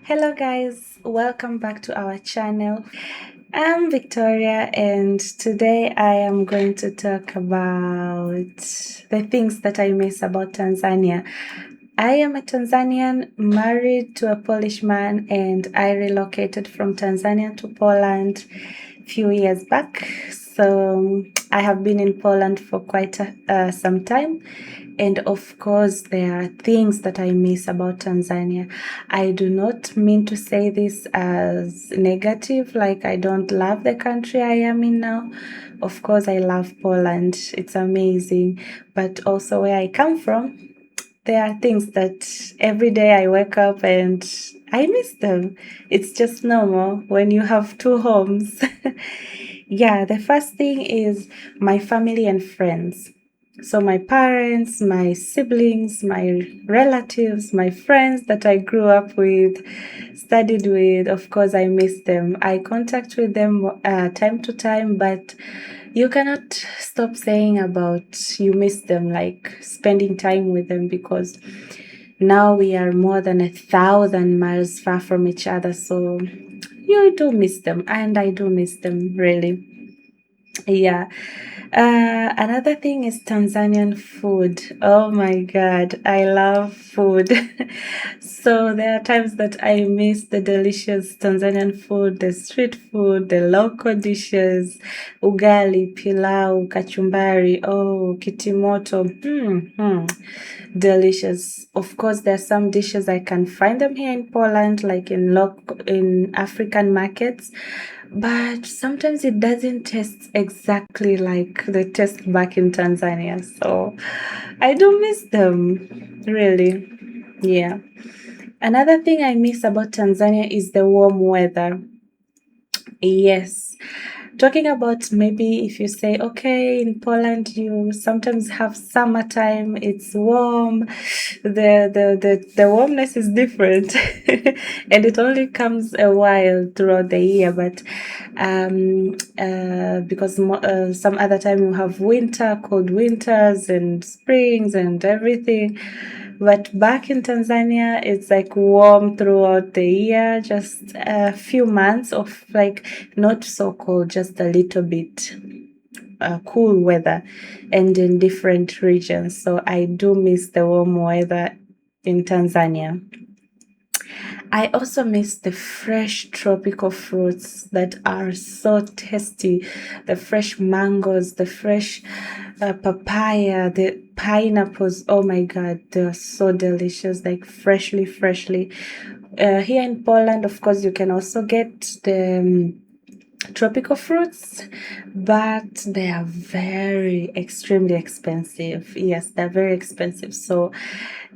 Hello guys, welcome back to our channel. I'm Victoria and today I am going to talk about the things that I miss about Tanzania. I am a Tanzanian married to a Polish man and I relocated from Tanzania to Poland a few years back. So I have been in Poland for quite some time. And of course, there are things that I miss about Tanzania. I do not mean to say this as negative, like I don't love the country I am in now. Of course, I love Poland. It's amazing. But also where I come from, there are things that every day I wake up and I miss them. It's just normal when you have two homes. Yeah, the first thing is my family and friends. So my parents, my siblings, my relatives, my friends that I grew up with, studied with, of course I miss them. I contact with them time to time, but you cannot stop saying about you miss them, like spending time with them, because now we are more than 1,000 miles far from each other. So you do miss them, and I do miss them really. Yeah. Another thing is Tanzanian food. Oh my God, I love food. So there are times that I miss the delicious Tanzanian food, the street food, the local dishes, ugali, pilau, kachumbari, oh, kitimoto. Delicious. Of course, there are some dishes I can find them here in Poland, like in African markets, but sometimes it doesn't taste exactly like the taste back in Tanzania. So I do miss them, really. Yeah. Another thing I miss about Tanzania is the warm weather. Yes. Talking about, maybe if you say, okay, in Poland you sometimes have summertime, it's warm, the warmness is different and it only comes a while throughout the year, but because some other time you have winter, cold winters and springs and everything. But back in Tanzania, it's like warm throughout the year, just a few months of like not so cold, just a little bit cool weather, and in different regions. So I do miss the warm weather in Tanzania. I also miss the fresh tropical fruits that are so tasty. The fresh mangoes, the fresh papaya, the pineapples. Oh my God, they're so delicious, like freshly. Here in Poland, of course, you can also get the tropical fruits, but they are very extremely expensive. Yes, they're very expensive. So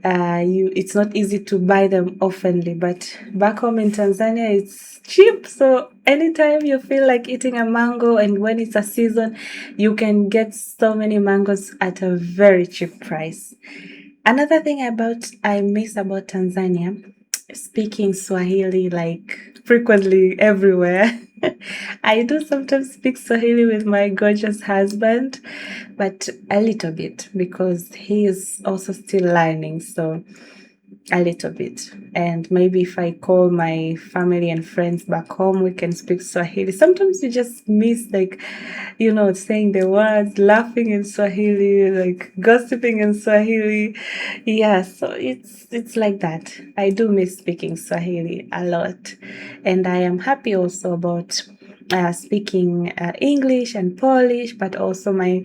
it's not easy to buy them oftenly, but back home in Tanzania it's cheap. So anytime you feel like eating a mango, and when it's a season, you can get so many mangoes at a very cheap price. Another thing about I miss about Tanzania, speaking Swahili like frequently everywhere. I do sometimes speak Swahili with my gorgeous husband, but a little bit because he is also still learning. So a little bit. And maybe if I call my family and friends back home, we can speak Swahili. Sometimes you just miss, like, saying the words, laughing in Swahili, like gossiping in Swahili. Yeah, so it's like that. I do miss speaking Swahili a lot. And I am happy also about speaking English and Polish, but also my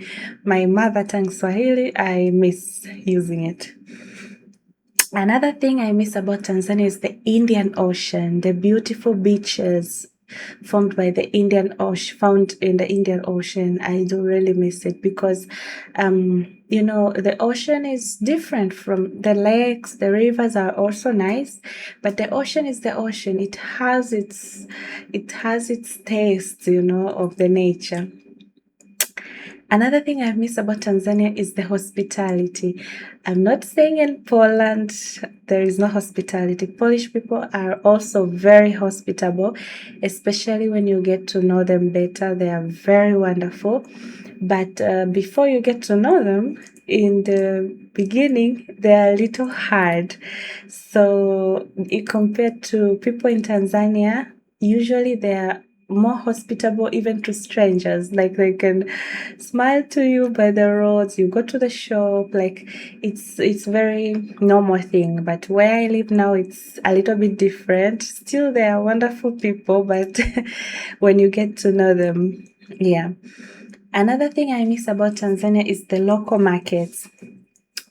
mother tongue Swahili. I miss using it. Another thing I miss about Tanzania is the Indian Ocean, the beautiful beaches formed by the Indian Ocean, found in the Indian Ocean. I do really miss it because, the ocean is different from the lakes. The rivers are also nice, but the ocean is the ocean. It has its taste, of the nature. Another thing I miss about Tanzania is the hospitality. I'm not saying in Poland there is no hospitality. Polish people are also very hospitable, especially when you get to know them better. They are very wonderful. But before you get to know them, in the beginning, they're a little hard. So, compared to people in Tanzania, usually they're more hospitable even to strangers. Like they can smile to you by the roads, you go to the shop, like it's very normal thing. But where I live now, it's a little bit different. Still they are wonderful people, but when you get to know them, yeah. Another thing I miss about Tanzania is the local markets.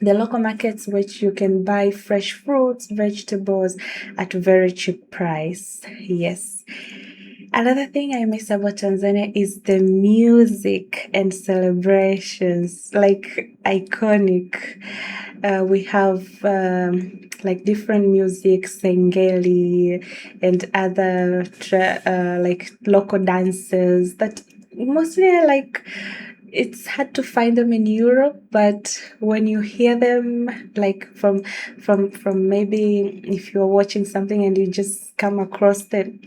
The local markets which you can buy fresh fruits, vegetables at a very cheap price. Yes. Another thing I miss about Tanzania is the music and celebrations, like iconic. We have like different music, sengeli, and other like local dances that mostly I like. It's hard to find them in Europe, but when you hear them, like from maybe if you're watching something and you just come across the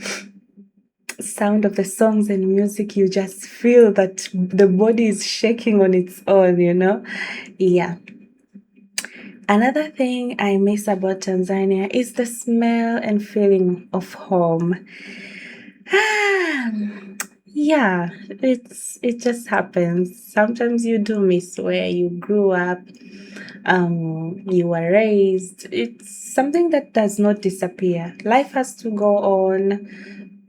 sound of the songs and music, you just feel that the body is shaking on its own, you know? Yeah. Another thing I miss about Tanzania is the smell and feeling of home. Yeah, it just happens. Sometimes you do miss where you grew up, you were raised. It's something that does not disappear. Life has to go on,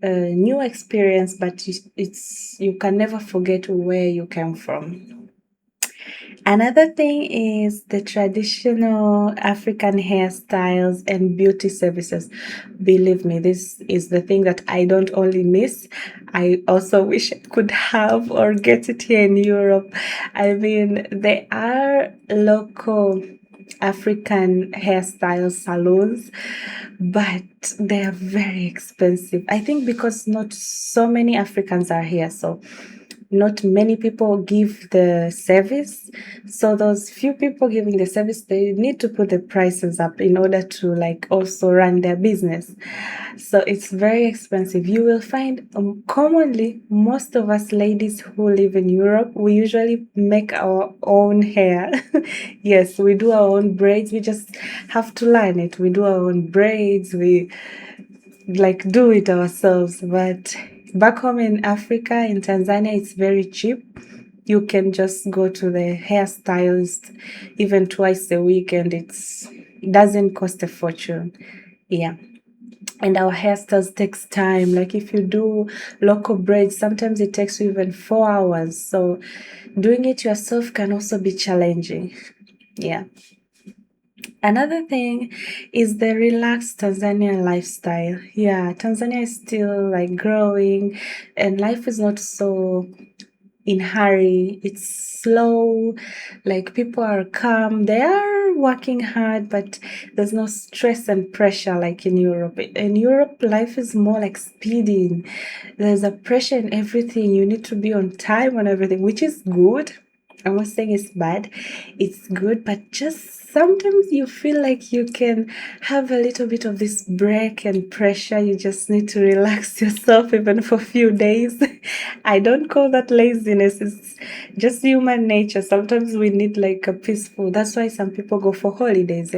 a new experience, but it's you can never forget where you came from. Another thing is the traditional African hairstyles and beauty services. Believe me, this is the thing that I don't only miss, I also wish I could have or get it here in Europe. I mean, there are local African hairstyle salons, but they are very expensive. I think because not so many Africans are here, so not many people give the service. So those few people giving the service, they need to put the prices up in order to like also run their business. So it's very expensive. You will find commonly most of us ladies who live in Europe, we usually make our own hair. Yes, we do our own braids. We just have to learn it. We do our own braids. We like do it ourselves. But back home in Africa, in Tanzania, it's very cheap. You can just go to the hairstylist even twice a week and it doesn't cost a fortune. Yeah. And our hairstyles takes time. Like if you do local braids, sometimes it takes you even 4 hours. So doing it yourself can also be challenging. Yeah. Another thing is the relaxed Tanzanian lifestyle. Yeah, Tanzania is still like growing and life is not so in hurry. It's slow, like people are calm. They are working hard, but there's no stress and pressure like in Europe. In Europe, life is more like speeding. There's a pressure in everything. You need to be on time on everything, which is good. I'm not saying it's bad, it's good, but just sometimes you feel like you can have a little bit of this break and pressure. You just need to relax yourself even for a few days. I don't call that laziness, it's just human nature. Sometimes we need like a peaceful, that's why some people go for holidays.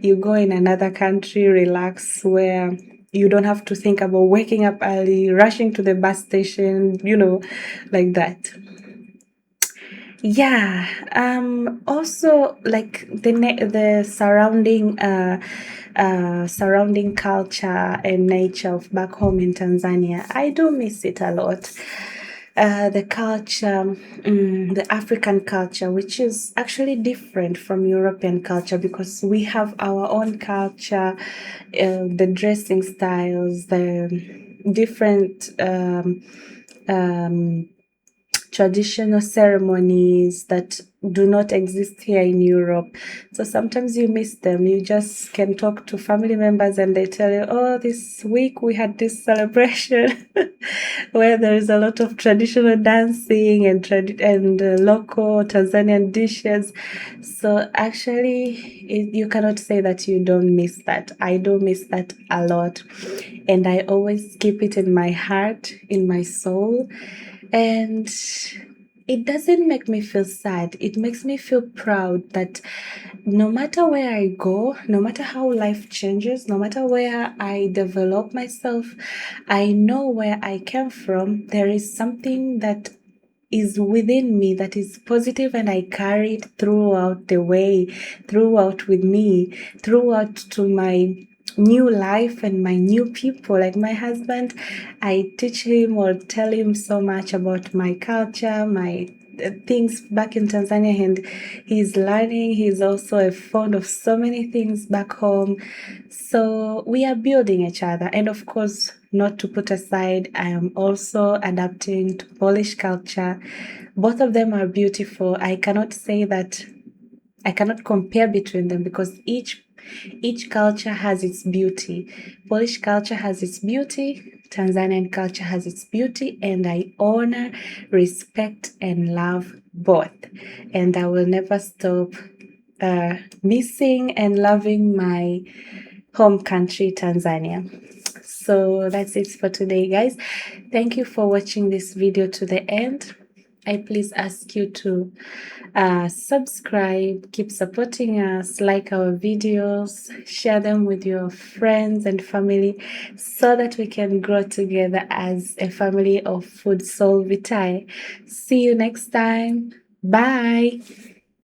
You go in another country, relax, where you don't have to think about waking up early, rushing to the bus station, like that. Yeah. Also, like the surrounding culture and nature of back home in Tanzania, I do miss it a lot. The culture, the African culture, which is actually different from European culture because we have our own culture, the dressing styles, the different traditional ceremonies that do not exist here in Europe. So sometimes you miss them. You just can talk to family members and they tell you, oh, this week we had this celebration where there is a lot of traditional dancing and local Tanzanian dishes. So actually, you cannot say that you don't miss that. I do miss that a lot. And I always keep it in my heart, in my soul. And it doesn't make me feel sad. It makes me feel proud that no matter where I go, no matter how life changes, no matter where I develop myself, I know where I came from. There is something that is within me that is positive, and I carry it throughout the way, throughout with me, throughout to my new life and my new people. Like my husband, I teach him or tell him so much about my culture, my things back in Tanzania, and he's learning. He's also fond of so many things back home. So we are building each other. And of course, not to put aside, I am also adapting to Polish culture. Both of them are beautiful. I cannot say that I cannot compare between them because each culture has its beauty. Polish culture has its beauty, Tanzanian culture has its beauty, and I honor, respect, and love both. And I will never stop missing and loving my home country, Tanzania. So that's it for today, guys. Thank you for watching this video to the end. I please ask you to subscribe, keep supporting us, like our videos, share them with your friends and family so that we can grow together as a family of Food Soul Vitae. See you next time. Bye.